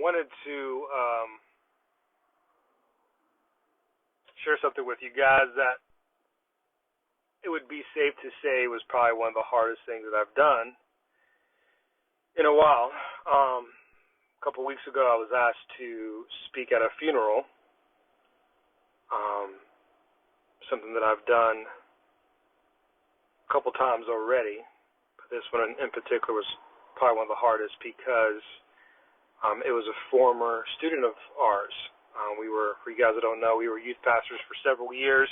wanted to share something with you guys that it would be safe to say was probably one of the hardest things that I've done in a while. A couple weeks ago, I was asked to speak at a funeral, something that I've done a couple times already, but this one in particular was probably one of the hardest because it was a former student of ours. For you guys that don't know, we were youth pastors for several years,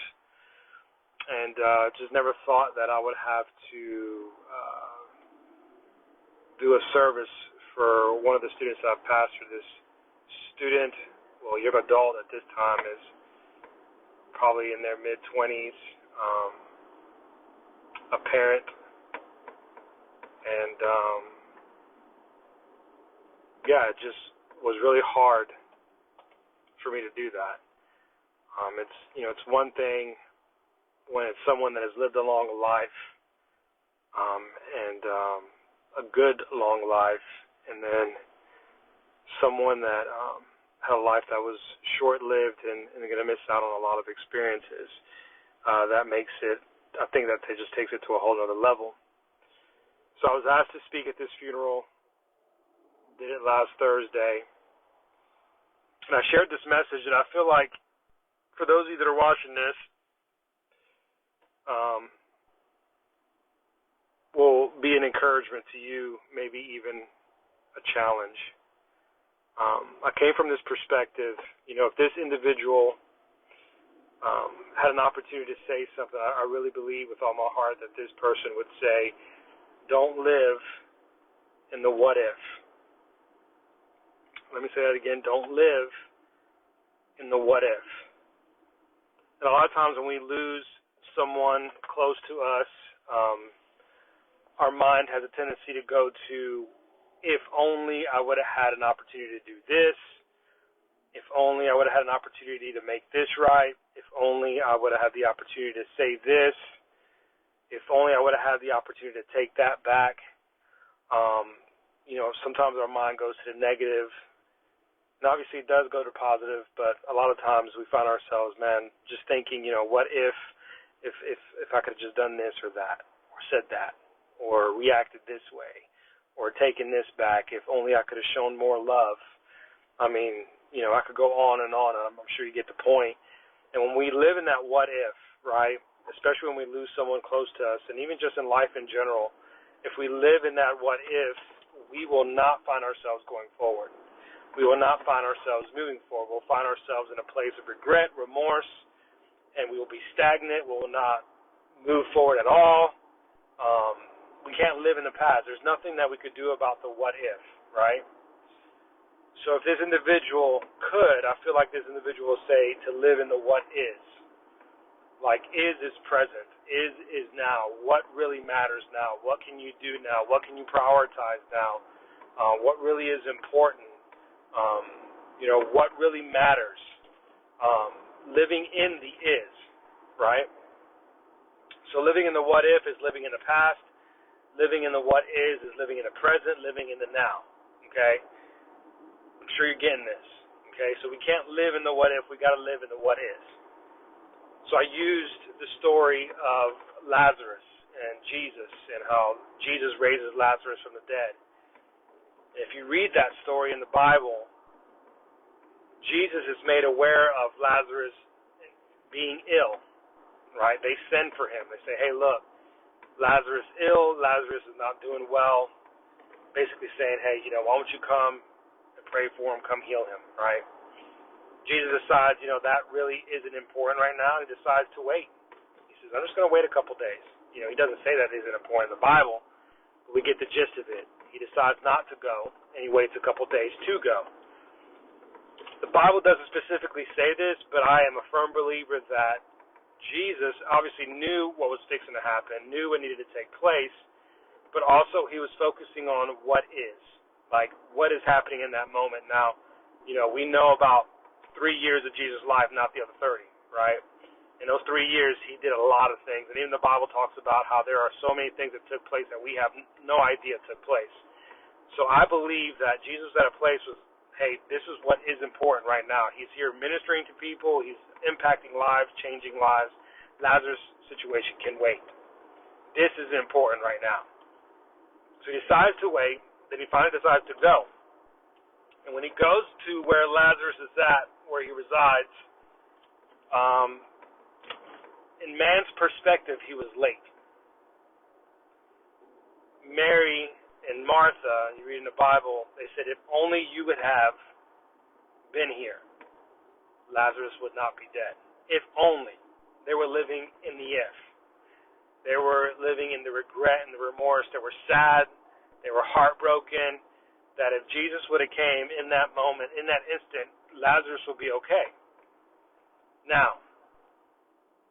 and just never thought that I would have to do a service for one of the students that I've pastored. This student, young adult at this time, is probably in their mid-20s, a parent, and it just was really hard for me to do that. It's one thing when it's someone that has lived a long life, and a good long life, and then someone that had a life that was short-lived and going to miss out on a lot of experiences. That makes it, I think that it just takes it to a whole other level. So I was asked to speak at this funeral, did it last Thursday, and I shared this message, and I feel like for those of you that are watching this, will be an encouragement to you, maybe even a challenge. I came from this perspective, if this individual had an opportunity to say something, I really believe with all my heart that this person would say, don't live in the what if. Let me say that again, don't live in the what if. And a lot of times when we lose someone close to us, our mind has a tendency to go to, if only I would have had an opportunity to do this, if only I would have had an opportunity to make this right, if only I would have had the opportunity to say this, if only I would have had the opportunity to take that back. Sometimes our mind goes to the negative, and obviously it does go to positive, but a lot of times we find ourselves, just thinking, what if I could have just done this or that, or said that, or reacted this way, or taken this back, if only I could have shown more love. I could go on, and I'm sure you get the point. And when we live in that what if, right, especially when we lose someone close to us, and even just in life in general, if we live in that what if, we will not find ourselves going forward. We will not find ourselves moving forward. We'll find ourselves in a place of regret, remorse, and we will be stagnant. We will not move forward at all. We can't live in the past. There's nothing that we could do about the what if, right? So if this individual could, I feel like this individual will say to live in the what is. Like is present, is now. What really matters now? What can you do now? What can you prioritize now? What really is important? What really matters? Living in the is, right? So living in the what if is living in the past. Living in the what is living in the present, living in the now, okay? I'm sure you're getting this, okay? So we can't live in the what if, we got to live in the what is. So I used the story of Lazarus and Jesus and how Jesus raises Lazarus from the dead. If you read that story in the Bible, Jesus is made aware of Lazarus being ill, right? They send for him. They say, hey, look, Lazarus ill, Lazarus is not doing well, basically saying, hey, why don't you come and pray for him, come heal him, right? Jesus decides, that really isn't important right now, and he decides to wait. He says, I'm just going to wait a couple days. He doesn't say that isn't important in the Bible, but we get the gist of it. He decides not to go, and he waits a couple days to go. The Bible doesn't specifically say this, but I am a firm believer that Jesus obviously knew what was fixing to happen, knew what needed to take place, but also he was focusing on what is, like what is happening in that moment. Now, we know about 3 years of Jesus' life, not the other 30, right? In those 3 years, he did a lot of things, and even the Bible talks about how there are so many things that took place that we have no idea took place. So I believe that Jesus was at a place with, hey, this is what is important right now. He's here ministering to people. He's impacting lives, changing lives. Lazarus' situation can wait. This is important right now. So he decides to wait. Then he finally decides to go. And when he goes to where Lazarus is at, where he resides, in man's perspective, he was late. Mary and Martha, you read in the Bible, they said, if only you would have been here, Lazarus would not be dead. If only. They were living in the if. They were living in the regret and the remorse. They were sad. They were heartbroken that if Jesus would have came in that moment, in that instant, Lazarus would be okay. Now,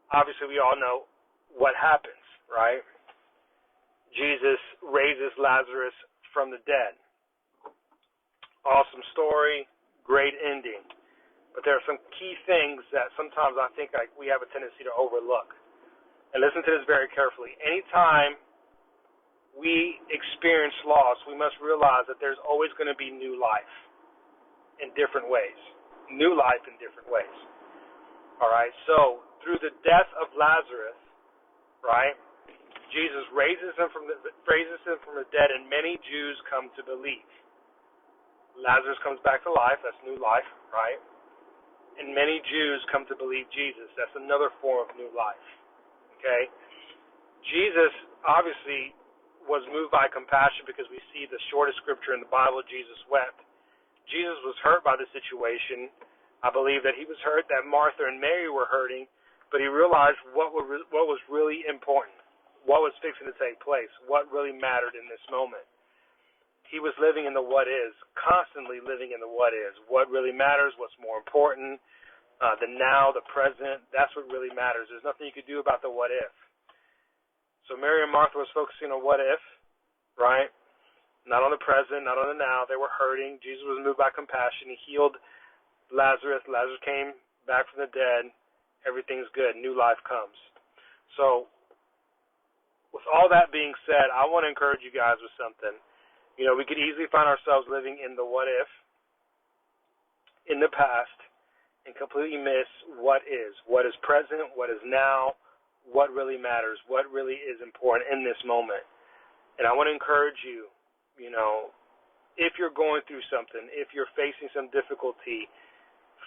obviously we all know what happens, right? Jesus raises Lazarus from the dead. Awesome story, great ending. But there are some key things that sometimes I think we have a tendency to overlook. And listen to this very carefully. Anytime we experience loss, we must realize that there's always going to be new life in different ways. New life in different ways. All right? So, through the death of Lazarus, right, Jesus raises him from the dead, and many Jews come to believe. Lazarus comes back to life. That's new life, right? And many Jews come to believe Jesus. That's another form of new life. Okay? Jesus obviously was moved by compassion because we see the shortest scripture in the Bible, Jesus wept. Jesus was hurt by the situation. I believe that he was hurt that Martha and Mary were hurting, but he realized what was really important, what was fixing to take place, what really mattered in this moment. He was living in the what is, constantly living in the what is. What really matters, what's more important, the now, the present, that's what really matters. There's nothing you could do about the what if. So Mary and Martha was focusing on what if, right? Not on the present, not on the now. They were hurting. Jesus was moved by compassion. He healed Lazarus. Lazarus came back from the dead. Everything's good. New life comes. So with all that being said, I want to encourage you guys with something. You know, we could easily find ourselves living in the what if, in the past, and completely miss what is present, what is now, what really matters, what really is important in this moment. And I want to encourage you, you know, if you're going through something, if you're facing some difficulty,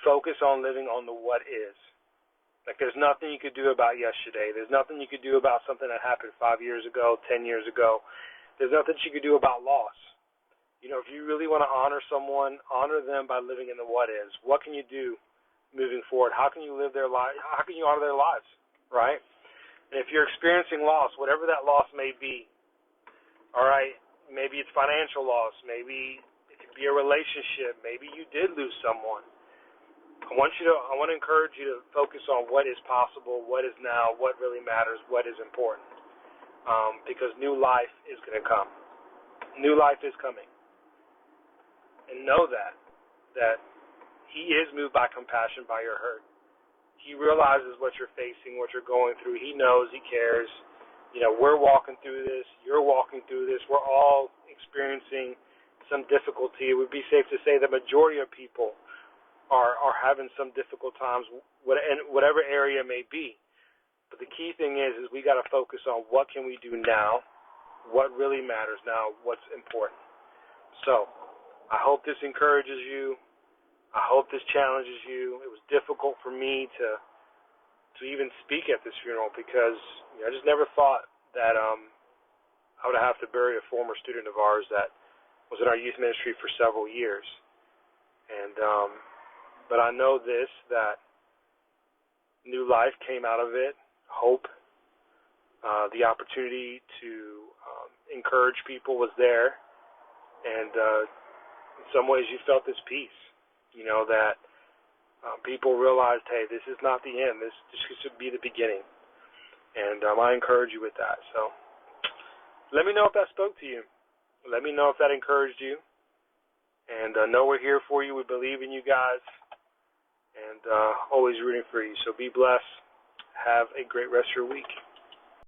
focus on living on the what is. Like there's nothing you could do about yesterday. There's nothing you could do about something that happened 5 years ago, 10 years ago. There's nothing you could do about loss. You know, if you really want to honor someone, honor them by living in the what is. What can you do moving forward? How can you live their life? How can you honor their lives, right? And if you're experiencing loss, whatever that loss may be, all right, maybe it's financial loss, maybe it could be a relationship, maybe you did lose someone. I want to encourage you to focus on what is possible, what is now, what really matters, what is important, because new life is going to come. New life is coming. And know that he is moved by compassion by your hurt. He realizes what you're facing, what you're going through. He knows, he cares. You know, we're walking through this. You're walking through this. We're all experiencing some difficulty. It would be safe to say the majority of people are having some difficult times, in whatever area it may be. But the key thing is we got to focus on what can we do now, what really matters now, what's important. So I hope this encourages you. I hope this challenges you. It was difficult for me to even speak at this funeral because I just never thought that I would have to bury a former student of ours that was in our youth ministry for several years. And but I know this, that new life came out of it, hope, the opportunity to encourage people was there, and in some ways you felt this peace, you know, that people realized, hey, this is not the end, this should be the beginning, and I encourage you with that. So let me know if that spoke to you. Let me know if that encouraged you, and know we're here for you. We believe in you guys, and always rooting for you. So be blessed. Have a great rest of your week.